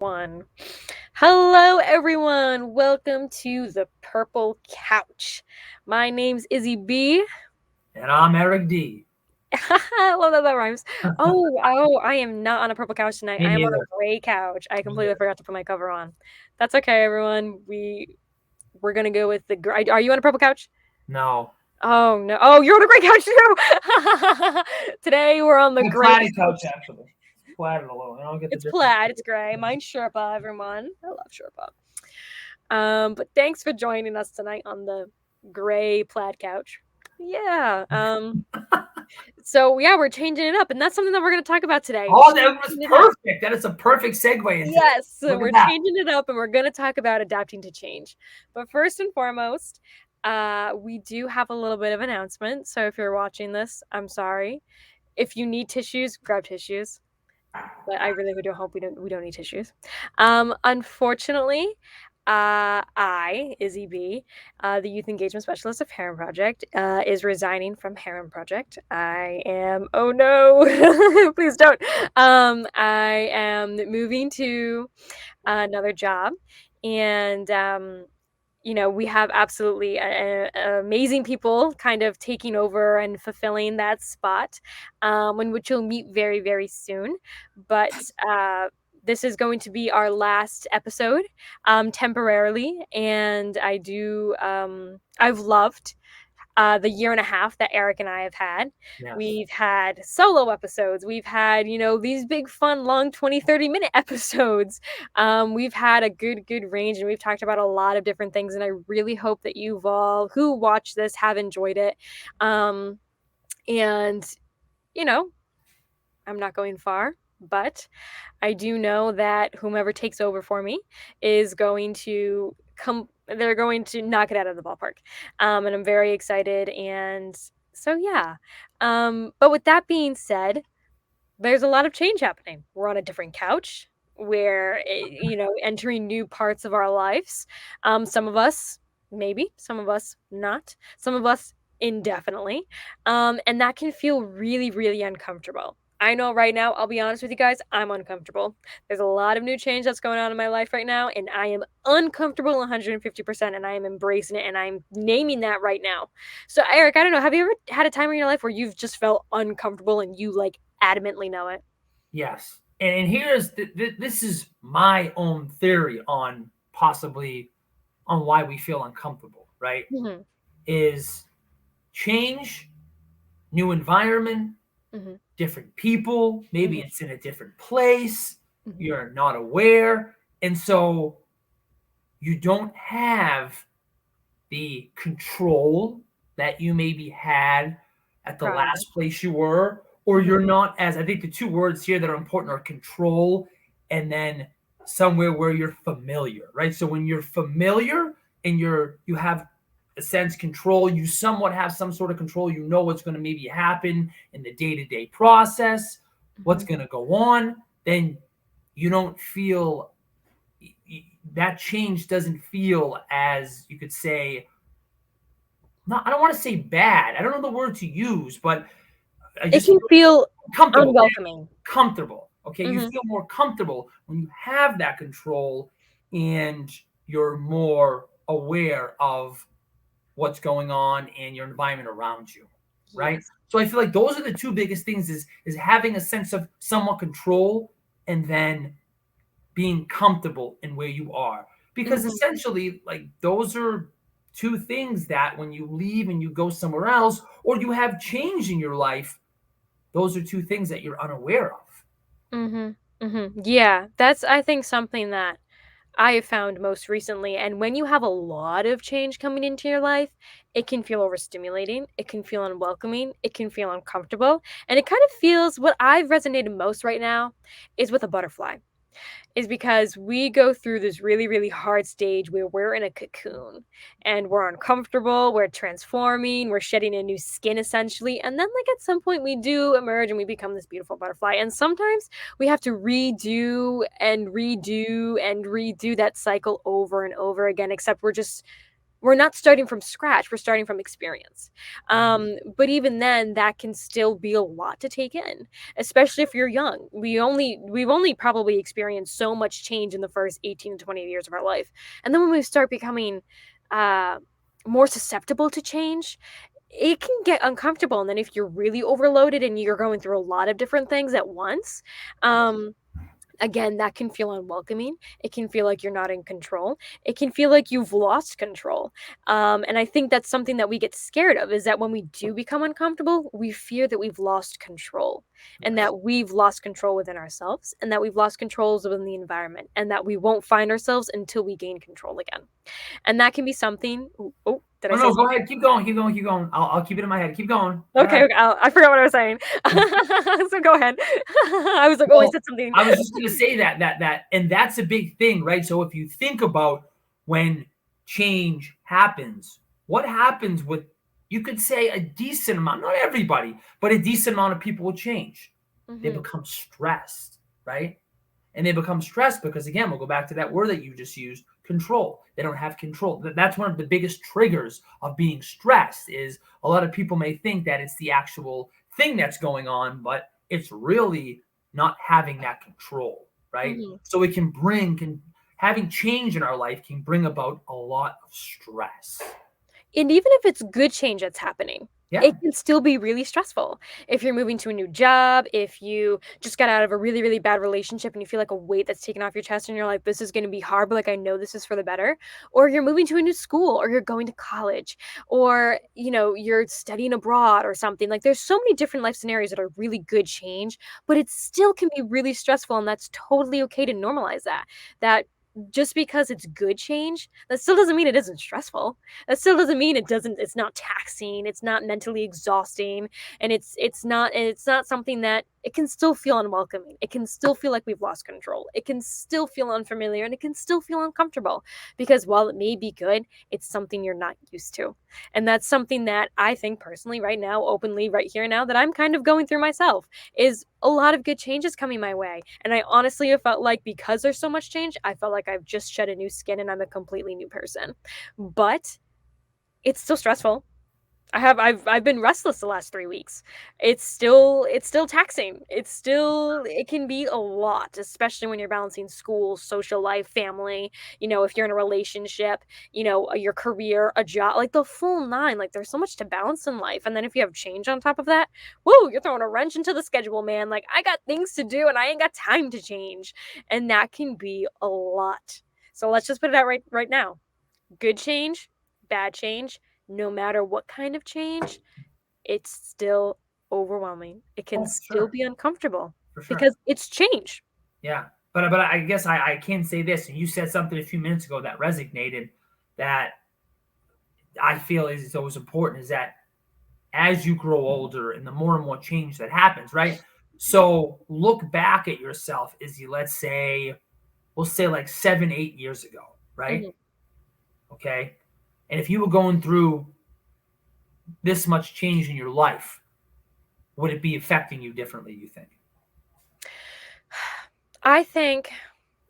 One. Hello, everyone. Welcome to the Purple Couch. My name's Izzy B. And I'm Eric D. I love that rhymes. Oh, I am not on a purple couch tonight. Me I am on a neither. gray couch. I Me completely neither. forgot to put my cover on. That's okay, everyone. We're gonna go with the gray. Are you on a purple couch? No. Oh no. Oh, you're on a gray couch too. Today we're on the My gray plaid couch, couch. actually. It's plaid alone. I don't get the It's difference. plaid. It's gray. Mine's Sherpa. Everyone. I love Sherpa. But thanks for joining us tonight on the gray plaid couch. Yeah. So we're changing it up, and that's something that we're gonna talk about today. Oh, that was Changing it up. perfect. That is a perfect segue into this. Yes, so Look at we're that. changing it up, and we're gonna talk about adapting to change. But first and foremost, we do have a little bit of announcement. So if you're watching this, I'm sorry. If you need tissues, grab tissues. But I really do hope we don't need tissues. Unfortunately, Izzy B, the Youth Engagement Specialist of Herren Project, is resigning from Herren Project. I am, oh no, please don't. I am moving to another job, and we have absolutely amazing people kind of taking over and fulfilling that spot, in which you'll meet very, very soon. But this is going to be our last episode, temporarily, and I've loved the year and a half that Eric and I have had. Yes. We've had solo episodes. We've had, these big, fun, long 20, 30-minute episodes. We've had a good range, and we've talked about a lot of different things. And I really hope that you've all who watch this have enjoyed it. And, you know, I'm not going far, but I do know that whomever takes over for me is going to come. They're going to knock it out of the ballpark, and I'm very excited. And so, yeah. But with that being said, there's a lot of change happening. We're on a different couch. We're entering new parts of our lives. Some of us, maybe. Some of us, not. Some of us, indefinitely. And that can feel really, really uncomfortable. I know right now, I'll be honest with you guys, I'm uncomfortable. There's a lot of new change that's going on in my life right now, and I am uncomfortable 150%, and I am embracing it, and I'm naming that right now. So, Eric, I don't know, have you ever had a time in your life where you've just felt uncomfortable and you like adamantly know it? Yes. And here's this is my own theory on possibly on why we feel uncomfortable, right? Mhm. Is change, new environment, Mhm. different people, maybe Mhm. it's in a different place, Mhm. you're not aware, and so you don't have the control that you maybe had at the Probably. last place you were, or Mhm. you're not as I think the two words here that are important are control and then somewhere where you're familiar, right? So when you're familiar and you have a sense control, you somewhat have some sort of control, you know what's going to maybe happen in the day-to-day process, what's Mhm. going to go on, then you don't feel that change doesn't feel as you could say not I don't want to say bad. I don't know the word to use, but I It just can feel feel comfortable. unwelcoming. Comfortable. Okay, you Mhm. feel more comfortable when you have that control and you're more aware of what's going on and your environment around you, right? Yes. So I feel like those are the two biggest things is having a sense of somewhat control and then being comfortable in where you are. Because Mhm. essentially, like those are two things that when you leave and you go somewhere else or you have change in your life, those are two things that you're unaware of. Mhm. Mhm. Yeah, that's I think something that I have found most recently. And when you have a lot of change coming into your life, it can feel overstimulating. It can feel unwelcoming. It can feel uncomfortable. And it kind of feels what I've resonated most right now is with a butterfly. Is because we go through this really, really hard stage where we're in a cocoon and we're uncomfortable, we're transforming, we're shedding a new skin essentially. And then, like, at some point, we do emerge and we become this beautiful butterfly. And sometimes we have to redo and redo and redo that cycle over and over again, except we're just We're not starting from scratch, we're starting from experience. Mhm. But even then, that can still be a lot to take in, especially if you're young. We've only probably experienced so much change in the first 18 to 20 years of our life. And then when we start becoming uh more susceptible to change, it can get uncomfortable. And then if you're really overloaded and you're going through a lot of different things at once, um again, that can feel unwelcoming. It can feel like you're not in control. It can feel like you've lost control. And I think that's something that we get scared of, is that when we do become uncomfortable, we fear that we've lost control, and Yes. that we've lost control within ourselves, and that we've lost controls within the environment, and that we won't find ourselves until we gain control again. And that can be something. Oh, did I Oh, say no, go something? ahead. Keep going, keep going, keep going. I'll keep it in my head. Keep going. Go Okay, ahead. okay, I forgot what I was saying. So go ahead. I was like, oh, I Well, said something. I was just gonna say that and that's a big thing, right? So if you think about when change happens, what happens with, you could say, a decent amount, not everybody, but a decent amount of people will change. They Hmm. become stressed, right? And they become stressed because, again, we'll go back to that word that you just used, control. They don't have control. That's one of the biggest triggers of being stressed. Is a lot of people may think that it's the actual thing that's going on, but it's really not having that control, right? Hmm. So it can bring, can having change in our life can bring about a lot of stress. And even if it's good change that's happening, Yeah. it can still be really stressful. If you're moving to a new job, if you just got out of a really, really bad relationship and you feel like a weight that's taken off your chest and you're like, this is going to be hard, but like, I know this is for the better. Or you're moving to a new school, or you're going to college, or, you're studying abroad or something. Like, there's so many different life scenarios that are really good change, but it still can be really stressful. And that's totally okay to normalize that. That just because it's good change, that still doesn't mean it isn't stressful. That still doesn't mean it's not taxing, it's not mentally exhausting, and it's not something that it can still feel unwelcoming. It can still feel like we've lost control. It can still feel unfamiliar, and it can still feel uncomfortable, because while it may be good, it's something you're not used to. And that's something that I think personally right now, openly right here now, that I'm kind of going through myself, is a lot of good changes coming my way. And I honestly have felt like, because there's so much change, I felt like I've just shed a new skin and I'm a completely new person. But it's still stressful. I've been restless the last 3 weeks. It's still taxing. It can be a lot, especially when you're balancing school, social life, family, if you're in a relationship, your career, a job, like the full 9. Like, there's so much to balance in life. And then if you have change on top of that, whoa, you're throwing a wrench into the schedule, man. Like, I got things to do and I ain't got time to change. And that can be a lot. So let's just put it out right now. Good change, bad change, no matter what kind of change, it's still overwhelming. It can Oh, still sure, be uncomfortable for sure. because it's change. Yeah, but I guess I can say this, and you said something a few minutes ago that resonated, that I feel is always important, is that as you grow older and the more and more change that happens, right? So look back at yourself as you, let's say, we'll say like 7, 8 years ago, right? Mhm. Okay. And if you were going through this much change in your life, would it be affecting you differently, you think? I think,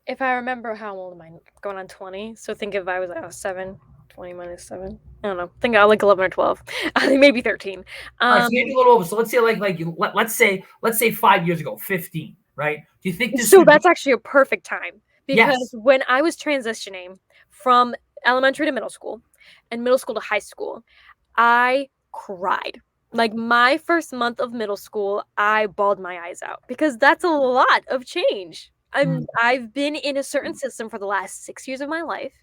if I remember, how old am I? Going on 20. So think if I was, 7, 20 minus 7. I don't know. Think I like 11 or 12. I think maybe 13. All right, so maybe Um a little over. So let's say let's say 5 years ago, 15, right? Do you think this So would be, that's actually a perfect time, because yes. when I was transitioning from elementary to middle school and middle school to high school, I cried. Like, my first month of middle school, I bawled my eyes out, because that's a lot of change. Mm, I've been in a certain system for the last 6 years of my life.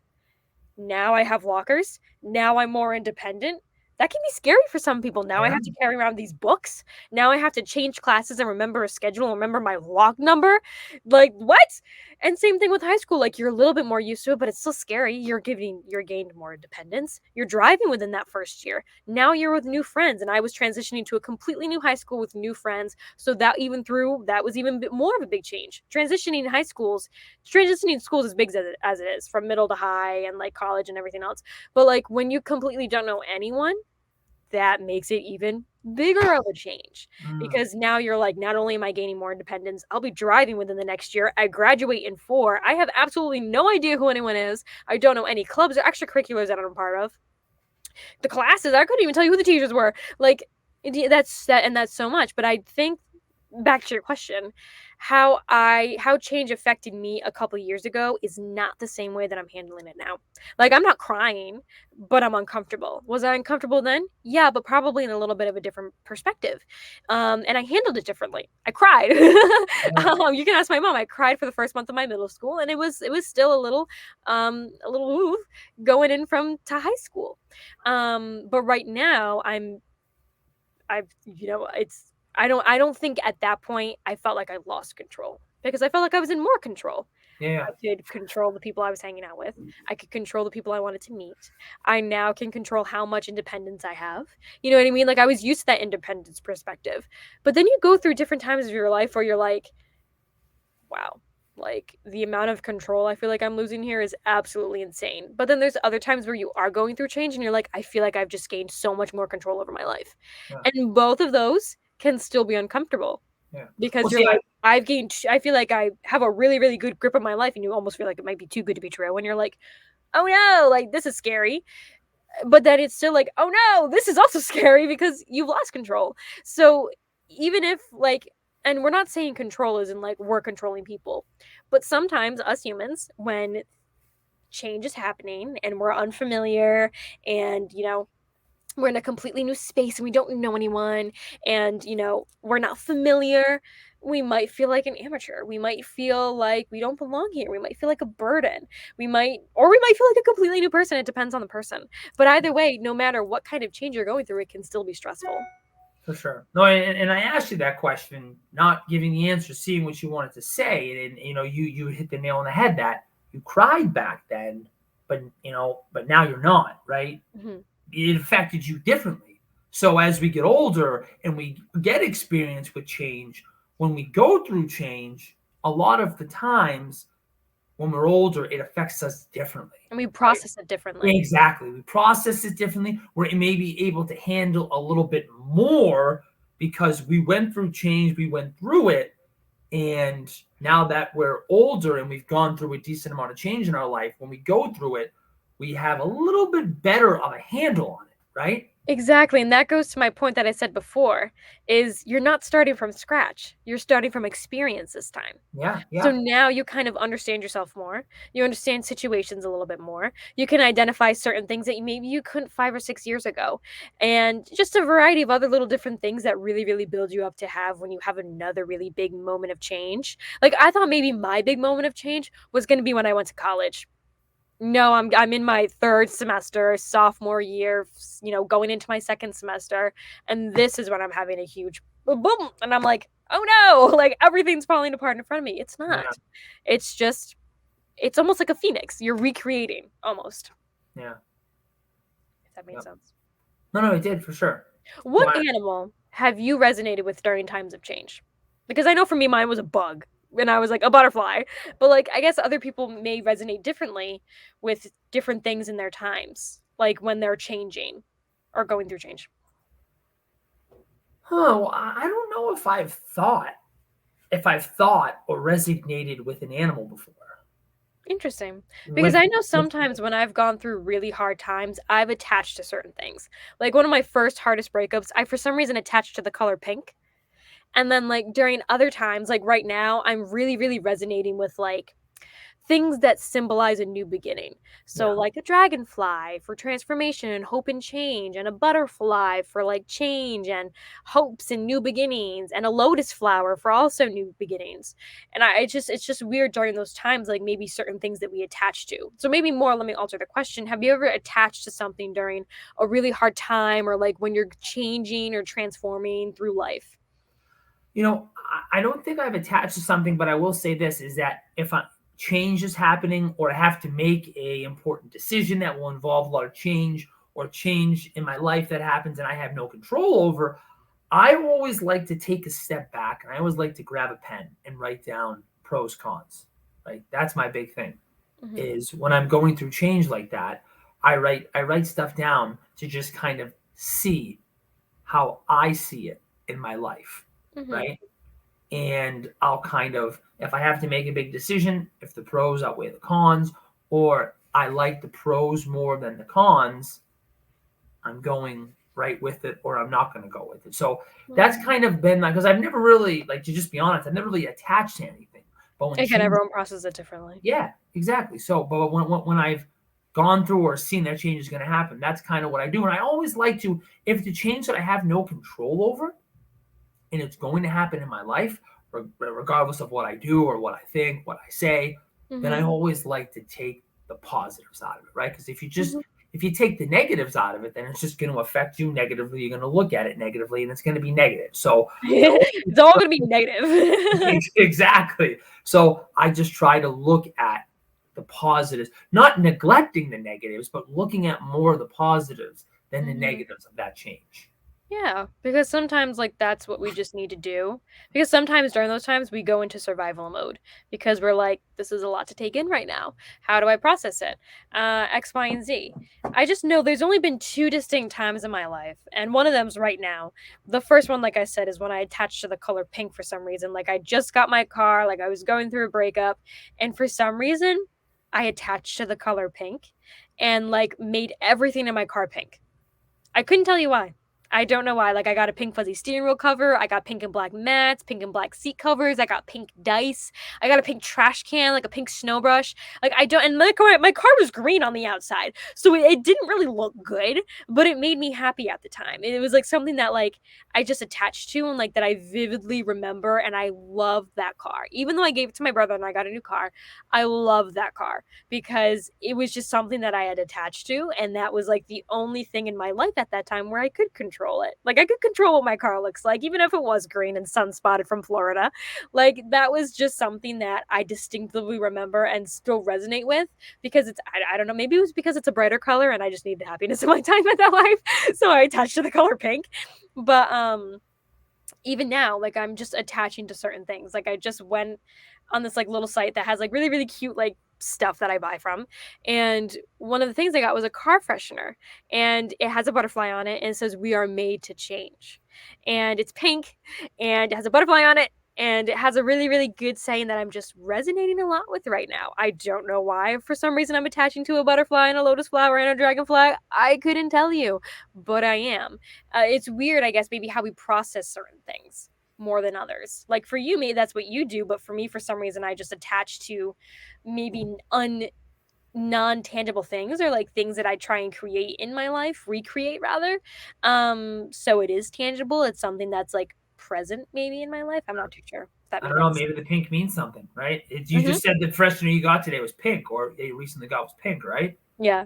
Now I have lockers. Now I'm more independent. That can be scary for some people. Now I yeah. have to carry around these books. Now I have to change classes and remember a schedule and remember my log number. Like, what? And same thing with high school. Like, you're a little bit more used to it, but it's still scary. You're gained more independence. You're driving within that first year. Now you're with new friends. And I was transitioning to a completely new high school with new friends. So that was even more of a big change. Transitioning schools as big as it is, from middle to high and like college and everything else. But like, when you completely don't know anyone, that makes it even bigger of a change Mm, because now you're like, not only am I gaining more independence, I'll be driving within the next year. I graduate in 4. I have absolutely no idea who anyone is. I don't know any clubs or extracurriculars that I'm a part of. The classes, I couldn't even tell you who the teachers were. Like, that's that, and that's so much. But I think back to your question, how change affected me a couple years ago is not the same way that I'm handling it now. Like, I'm not crying, but I'm uncomfortable. Was I uncomfortable then? Yeah, but probably in a little bit of a different perspective. And I handled it differently. I cried. yeah, You can ask my mom. I cried for the first month of my middle school, and it was still a little woo going in from to high school. But right now I've it's I don't think at that point I felt like I lost control because I felt like I was in more control. yeah, I could control the people I was hanging out with. I could control the people I wanted to meet. I now can control how much independence I have. You know what I mean? Like, I was used to that independence perspective. But then you go through different times of your life where you're like, wow, like the amount of control I feel like I'm losing here is absolutely insane. But then there's other times where you are going through change and you're like, I feel like I've just gained so much more control over my life. yeah, And both of those can still be uncomfortable yeah. because Well, you're see, like, I feel like I have a really, really good grip of my life, and you almost feel like it might be too good to be true. And you're like, oh no, like this is scary. But then it's still like, oh no, this is also scary because you've lost control. So even if like, and we're not saying control isn't like we're controlling people, but sometimes us humans, when change is happening and we're unfamiliar and, we're in a completely new space and we don't know anyone and, we're not familiar, we might feel like an amateur. We might feel like we don't belong here. We might feel like a burden. We might feel like a completely new person. It depends on the person. But either way, no matter what kind of change you're going through, it can still be stressful. for sure. No, and I asked you that question, not giving the answer, seeing what you wanted to say, and you hit the nail on the head that you cried back then, but but now you're not, right? Mhm. It affected you differently. So as we get older and we get experience with change, when we go through change, a lot of the times when we're older, it affects us differently. And we Right? process it differently. Exactly. We process it differently. We're maybe able to handle a little bit more because we went through change, we went through it. And now that we're older and we've gone through a decent amount of change in our life, when we go through it, we have a little bit better of a handle on it, right? Exactly, and that goes to my point that I said before, is you're not starting from scratch. You're starting from experience this time. Yeah, So yeah, now you kind of understand yourself more. You understand situations a little bit more. You can identify certain things that maybe you couldn't 5 or 6 years ago. And just a variety of other little different things that really, really build you up to have when you have another really big moment of change. Like, I thought maybe my big moment of change was gonna be when I went to college. No, I'm in my 3rd semester, sophomore year, going into my 2nd semester, and this is when I'm having a huge boom, and I'm like, "Oh no," like, everything's falling apart in front of me. It's yeah, not. It's just it's almost like a phoenix. You're recreating almost, yeah, if that yeah. makes sense. No, no, it did for sure. What Well, animal have you resonated with during times of change? Because I know for me, mine was a bug, and I was like, a butterfly, but, like, I guess other people may resonate differently with different things in their times, like, when they're changing or going through change. well, I don't know if I've thought or resonated with an animal before. Interesting. Because With, I know with sometimes when I've gone through really hard times, I've attached to certain things. Like, one of my first hardest breakups, I, for some reason, attached to the color pink. And then, like, during other times, like right now, I'm really, really resonating with like things that symbolize a new beginning. So, yeah, like a dragonfly for transformation and hope and change, and a butterfly for like change and hopes and new beginnings, and a lotus flower for also new beginnings. And it's just weird during those times, like maybe certain things that we attach to. So, maybe more, let me alter the question. Have you ever attached to something during a really hard time or like when you're changing or transforming through life? I don't think I've attached to something, but I will say this is that if change is happening or I have to make a important decision that will involve a lot of change or change in my life that happens and I have no control over, I always like to take a step back and I always like to grab a pen and write down pros, cons. Right? That's my big thing. Mhm. Is when I'm going through change like that, I write stuff down to just kind of see how I see it in my life, Mhm. right? And I'll kind of, if I have to make a big decision, if the pros outweigh the cons, or I like the pros more than the cons, I'm going right with it, or I'm not going to go with it. So that's Mm. kind of been my, because I've never really, like, to just be honest, I've never really attached to anything. But when Again, change, everyone processes it differently. yeah, exactly. So, but when I've gone through or seen that change is going to happen, that's kind of what I do. And I always like to, if the change that I have no control over, and it's going to happen in my life, regardless of what I do or what I think, what I say, then I Mhm. always like to take the positives out of it, right? Because Mhm. if you take the negatives out of it, then it's just going to affect you negatively. You're going to look at it negatively, and it's going to be negative. So I always It's all gonna be negative. exactly. So I just try to look at the positives, not neglecting the negatives, but looking at more of the positives than the Mhm. negatives of that change. Yeah, because sometimes, like, that's what we just need to do. Because sometimes during those times, we go into survival mode because we're like, this is a lot to take in right now. How do I process it? X, Y, and Z. I just know there's only been two distinct times in my life, and one of them's right now. The first one, like I said, is when I attached to the color pink for some reason. Like, I just got my car, like, I was going through a breakup, and for some reason, I attached to the color pink and, like, made everything in my car pink. I couldn't tell you why. I don't know why. Like, I got a pink fuzzy steering wheel cover, I got pink and black mats, pink and black seat covers, I got pink dice, I got a pink trash can, like a pink snow brush. Like, I don't, and my car was green on the outside, so it didn't really look good, but it made me happy at the time. It was like something that, like, I just attached to and like that I vividly remember, and I love that car. Even though I gave it to my brother and I got a new car, I love that car because it was just something that I had attached to, and that was like the only thing in my life at that time where I could control it. Like I could control what my car looks like, even if it was green and sun spotted from Florida. Like that was just something that I distinctively remember and still resonate with because I don't know, maybe it was because it's a brighter color and I just needed happiness in my time at that life. So I attached to the color pink. But even now, like, I'm just attaching to certain things. Like, I just went on this, like, little site that has, like, really, really cute, like, stuff that I buy from, and one of the things I got was a car freshener, and it has a butterfly on it, and it says, "We are made to change." And it's pink, and it has a butterfly on it, and it has a really, really good saying that I'm just resonating a lot with right now. I don't know why. For some reason, I'm attaching to a butterfly and a lotus flower and a dragonfly. I couldn't tell you, but I am. It's weird, I guess, maybe how we process certain things more than others. Like for you, maybe that's what you do, but for me, for some reason, I just attach to maybe non tangible things or like things that I try and create in my life, recreate rather. So it is tangible. It's something that's like present maybe in my life. I'm not too sure if that I makes don't know. sense. Maybe the pink means something, right? You Hmm. just said the freshener you got today was pink, or that you recently got was pink, right? Yeah.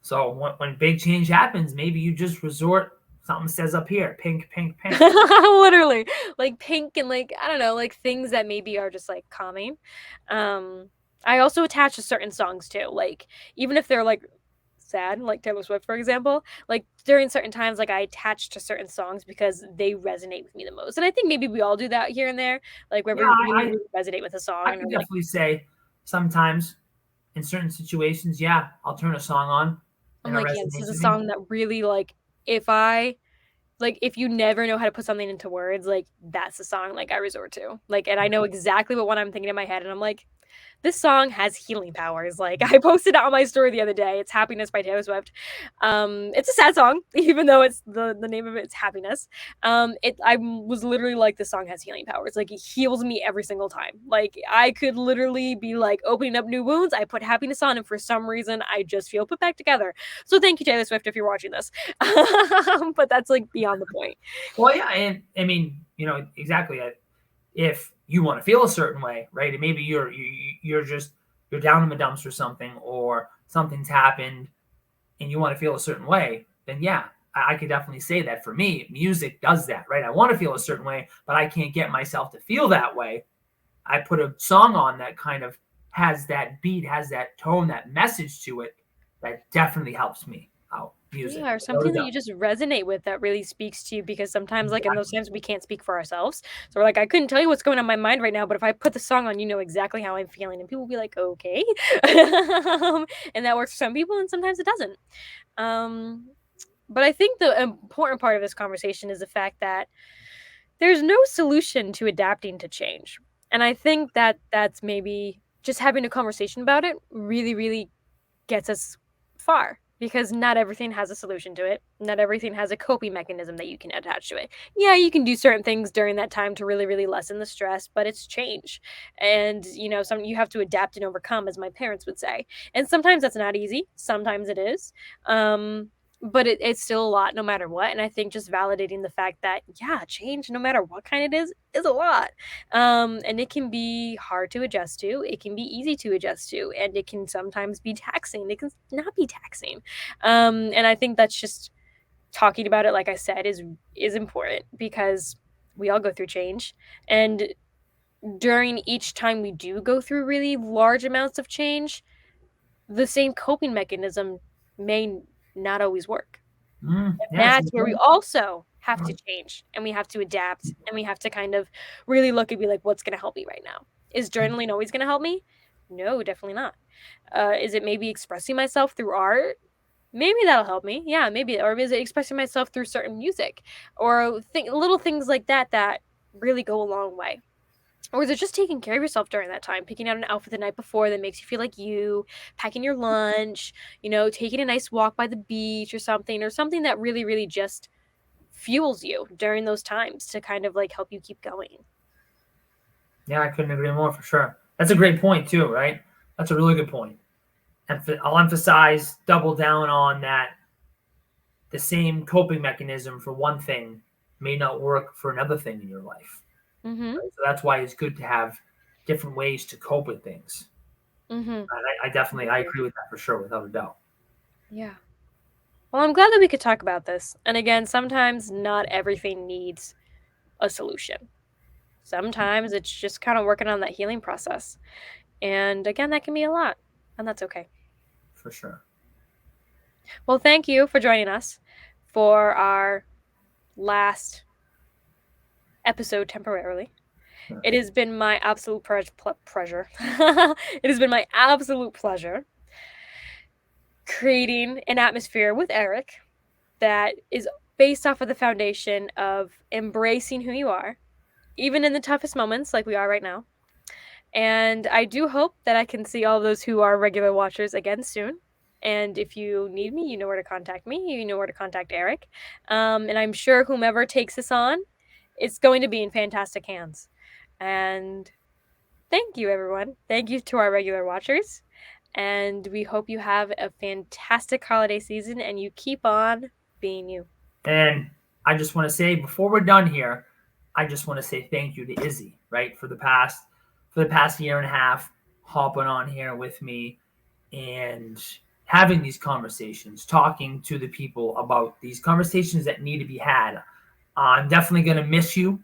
So when big change happens, maybe you just resort. Something says up here, pink, pink, pink. Literally, like pink and like I don't know, like things that maybe are just like calming. Um, I also attach to certain songs too, like even if they're like sad, like Taylor Swift, for example. Like during certain times, like I attach to certain songs because they resonate with me the most. And I think maybe we all do that here and there, like where Yeah, we really, really resonate with a song I and could we're like, definitely say sometimes in certain situations, yeah, I'll turn a song on I'm and it like, yeah, this is resonates a with me. song that really if I like, if you never know how to put something into words, like, that's the song, like, I resort to. Like, and I know exactly what one I'm thinking in my head, and I'm like, "This song has healing powers." Like, I posted it on my story the other day. It's "Happiness" by Taylor Swift. It's a sad song, even though it's the name of it's "Happiness." I was literally like, "This song has healing powers." Like, it heals me every single time. Like, I could literally be, like, opening up new wounds, I put "Happiness" on, and for some reason, I just feel put back together. So thank you, Taylor Swift, if you're watching this. But that's, like, beyond the point. Well, yeah, and I mean, exactly. If you want to feel a certain way, right? And maybe you're just you're down in the dumps or something, or something's happened, and you want to feel a certain way, then yeah, I could definitely say that for me, music does that, right? I want to feel a certain way, but I can't get myself to feel that way. I put a song on that kind of has that beat, has that tone, that message to it that definitely helps me out. Music, Yeah, or without a something that doubt. you just resonate with that really speaks to you because sometimes, like, in those Exactly. times, we can't speak for ourselves. So we're like, "I couldn't tell you what's going on in my mind right now, but if I put the song on, you know exactly how I'm feeling." And people will be like, "Okay." And that works for some people, and sometimes it doesn't. Um But I think the important part of this conversation is the fact that there's no solution to adapting to change. And I think that that's maybe just having a conversation about it really, really gets us far because not everything has a solution to it. Not everything has a coping mechanism that you can attach to it. Yeah, you can do certain things during that time to really, really lessen the stress, but it's change. And, some you have to adapt and overcome, as my parents would say. And sometimes that's not easy. Sometimes it is. But it's still a lot no matter what. And I think just validating the fact that, yeah, change, no matter what kind it is a lot. And it can be hard to adjust to, it can be easy to adjust to, and it can sometimes be taxing, it can not be taxing. And I think that's just talking about it, like I said, is important because we all go through change. And during each time we do go through really large amounts of change, the same coping mechanism may not always work. And Yeah, it's that's where we important. also have to change and we have to adapt and we have to kind of really look and be like, what's going to help me right now? Is journaling always going to help me? No, definitely not. Is it maybe expressing myself through art? Maybe that'll help me. Yeah, maybe. Or is it expressing myself through certain music or little things like that that really go a long way? Or is it just taking care of yourself during that time? Picking out an outfit the night before that makes you feel like you, packing your lunch, taking a nice walk by the beach or something that really, really just fuels you during those times to kind of like help you keep going. Yeah, I couldn't agree more for sure. That's a great point too, right? That's a really good point. I'll emphasize, double down on that. The same coping mechanism for one thing may not work for another thing in your life. Mhm. Right? So that's why it's good to have different ways to cope with things. Mhm. And I definitely I agree with that for sure, without a doubt. Yeah. Well, I'm glad that we could talk about this. And again, sometimes not everything needs a solution. Sometimes it's just kind of working on that healing process. And again, that can be a lot, and that's okay. For sure. Well, thank you for joining us for our last episode temporarily. Yeah. It has been my absolute pleasure. It has been my absolute pleasure creating an atmosphere with Eric that is based off of the foundation of embracing who you are, even in the toughest moments like we are right now. And I do hope that I can see all those who are regular watchers again soon. And if you need me, you know where to contact me. You know where to contact Eric. And I'm sure whomever takes this on, it's going to be in fantastic hands. And thank you, everyone. Thank you to our regular watchers. And we hope you have a fantastic holiday season and you keep on being you. And I just want to say before we're done here, I just want to say thank you to Izzy, right, for the past year and a half hopping on here with me and having these conversations, talking to the people about these conversations that need to be had. I'm definitely going to miss you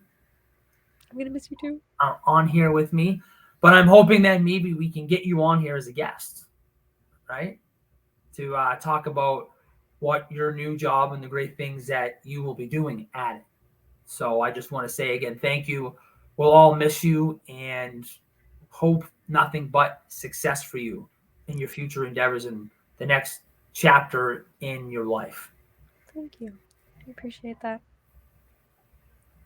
I'm going to miss you too. on here with me, but I'm hoping that maybe we can get you on here as a guest, right? To talk about what your new job and the great things that you will be doing at it. So I just want to say again, thank you. We'll all miss you and hope nothing but success for you in your future endeavors and the next chapter in your life. Thank you. I appreciate that.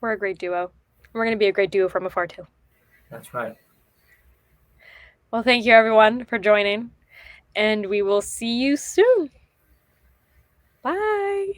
We're a great duo. We're going to be a great duo from afar too. That's right. Well, thank you everyone for joining, and we will see you soon. Bye.